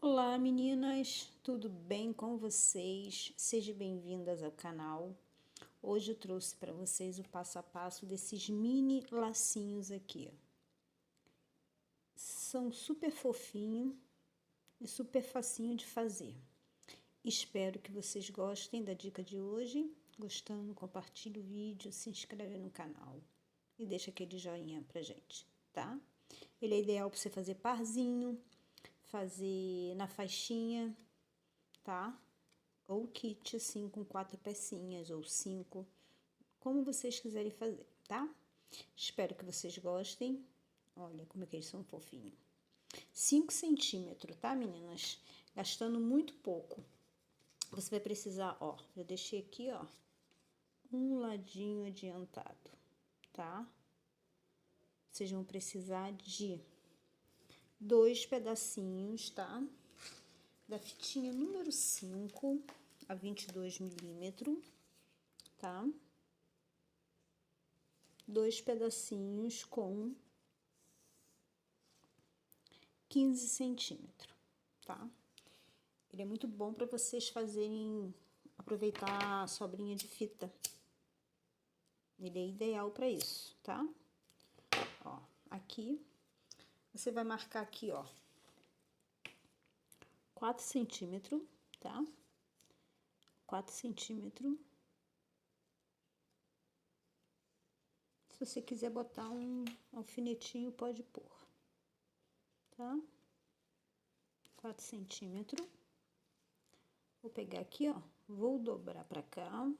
Olá meninas, tudo bem com vocês? Sejam bem-vindas ao canal. Hoje eu trouxe para vocês o passo a passo desses mini lacinhos aqui. São super fofinho e super facinho de fazer. Espero que vocês gostem da dica de hoje. Gostando, compartilhe o vídeo, se inscreve no canal e deixa aquele joinha pra gente, tá? Ele é ideal para você fazer parzinho, fazer na faixinha, tá? Ou kit assim com 4 pecinhas ou 5, como vocês quiserem fazer, tá? Espero que vocês gostem. Olha como é que eles são fofinhos. 5 centímetros, tá, meninas? Gastando muito pouco. Você vai precisar, ó, eu deixei aqui, ó, um ladinho adiantado, tá? Vocês vão precisar de 2 pedacinhos, tá? Da fitinha número 5 a 22 milímetros, tá? 2 pedacinhos com 15 centímetros, tá? Ele é muito bom para vocês fazerem, aproveitar a sobrinha de fita. Ele é ideal para isso, tá? Ó, aqui, você vai marcar aqui, ó, 4 centímetros, tá? 4 centímetros. Se você quiser botar um alfinetinho, pode pôr, tá? 4 centímetros. Vou pegar aqui, ó, vou dobrar pra cá.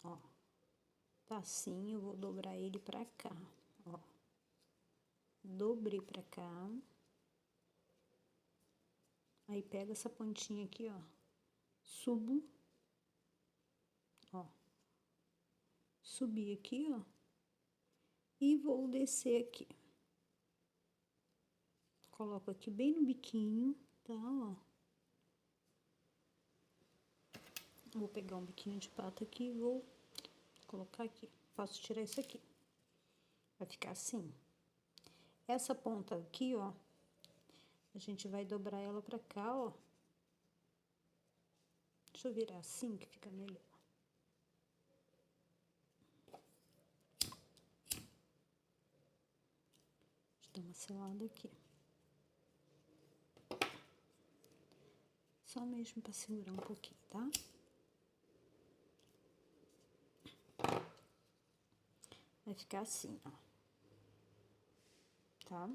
Ó, tá assim, eu vou dobrar ele pra cá, ó. Dobrei pra cá. Aí, pega essa pontinha aqui, ó, subo, ó. Subi aqui, ó, e vou descer aqui. Coloco aqui bem no biquinho, tá, ó. Vou pegar um biquinho de pato aqui e vou colocar aqui. Posso tirar isso aqui. Vai ficar assim. Essa ponta aqui, ó, a gente vai dobrar ela pra cá, ó. Deixa eu virar assim que fica melhor. Deixa eu dar uma selada aqui. Só mesmo pra segurar um pouquinho, tá? Vai ficar assim, ó. Tá?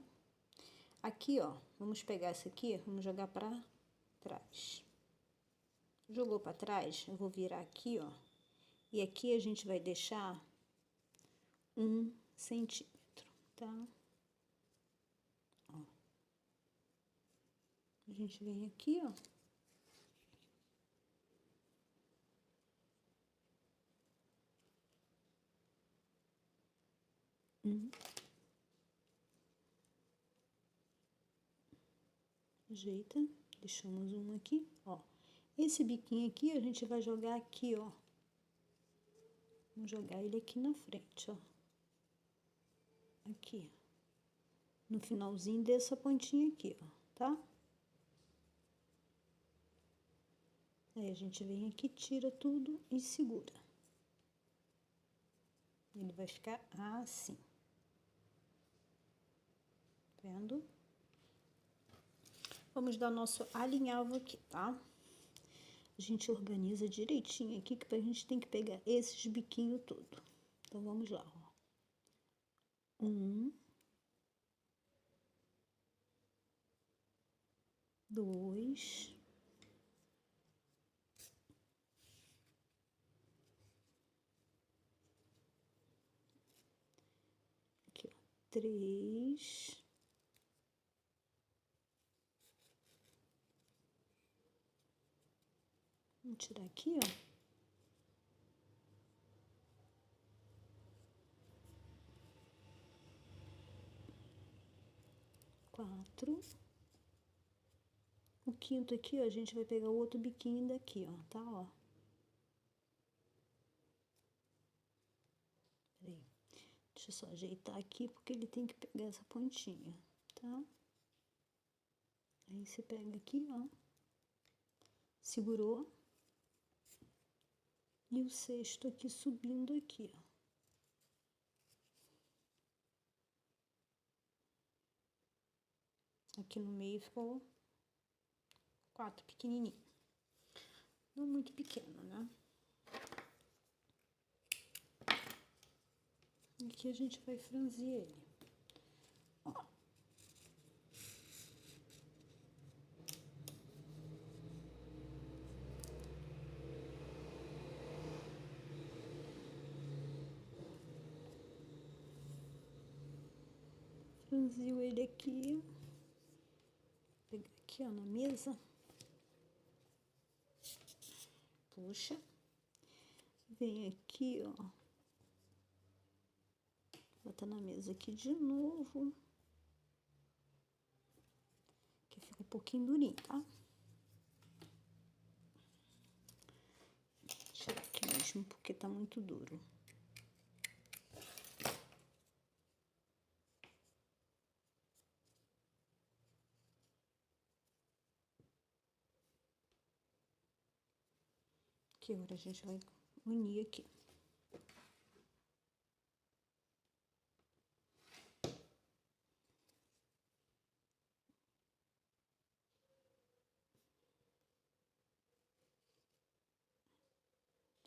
Aqui, ó, vamos pegar essa aqui, vamos jogar pra trás. Jogou pra trás, eu vou virar aqui, ó. E aqui a gente vai deixar 1 centímetro, tá? Ó. A gente vem aqui, ó. Ajeita, deixamos um aqui, ó. Esse biquinho aqui a gente vai jogar aqui, ó. Vamos jogar ele aqui na frente, ó. Aqui. No finalzinho dessa pontinha aqui, ó, tá? Aí a gente vem aqui, tira tudo e segura. Ele vai ficar assim. Vendo? Vamos dar nosso alinhavo aqui, tá? A gente organiza direitinho aqui, que a gente tem que pegar esses biquinhos tudo. Então, vamos lá, ó. 1, 2, 3, 'Vamos tirar aqui, ó. 4. O quinto aqui, ó, a gente vai pegar o outro biquinho daqui, ó, tá, ó. Peraí. Deixa eu só ajeitar aqui, porque ele tem que pegar essa pontinha, tá? Aí você pega aqui, ó, segurou, e o cesto aqui subindo aqui, ó. Aqui no meio ficou 4 pequenininho. Não muito pequeno, né? Aqui a gente vai franzir ele. Ó. Franziu ele aqui. Vou pegar aqui, ó, na mesa. Puxa. Vem aqui, ó. Bota na mesa aqui de novo. Que fica um pouquinho durinho, tá? Tirar aqui mesmo, porque tá muito duro. Que agora a gente vai unir aqui.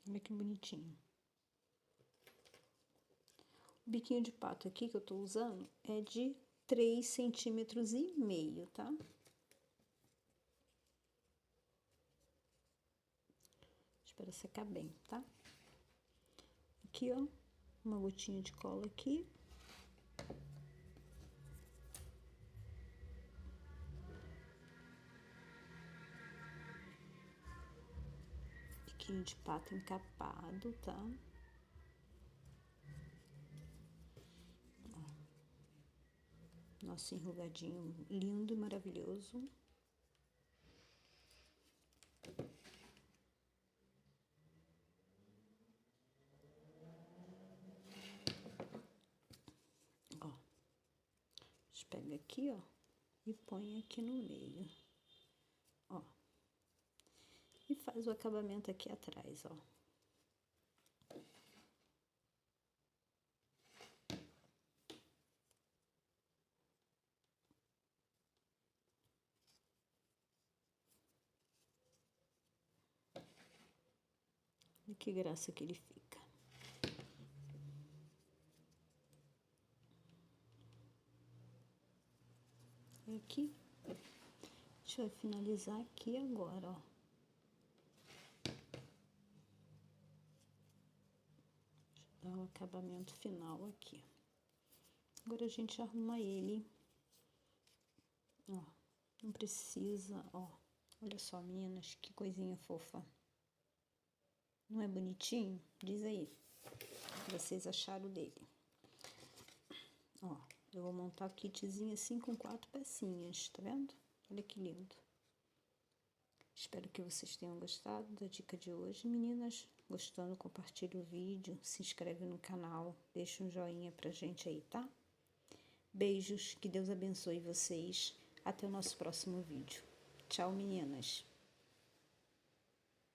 Olha que bonitinho. O biquinho de pato aqui que eu tô usando é de 3,5 centímetros, tá? Espera secar bem, tá? Aqui, ó, uma gotinha de cola aqui. Biquinho de pato encapado, tá? Ó, nosso enrugadinho lindo e maravilhoso. Ó, a gente pega aqui, ó, e põe aqui no meio, ó. E faz o acabamento aqui atrás, ó. Olha que graça que ele fica. Aqui, a gente vai finalizar aqui agora, ó. Dar o acabamento final aqui. Agora a gente arruma ele, ó. Não precisa, ó. Olha só, meninas, que coisinha fofa. Não é bonitinho? Diz aí o que vocês acharam dele. Ó, eu vou montar o kitzinho assim com 4 pecinhas, tá vendo? Olha que lindo. Espero que vocês tenham gostado da dica de hoje, meninas. Gostando, compartilha o vídeo, se inscreve no canal, deixa um joinha pra gente aí, tá? Beijos, que Deus abençoe vocês. Até o nosso próximo vídeo. Tchau, meninas!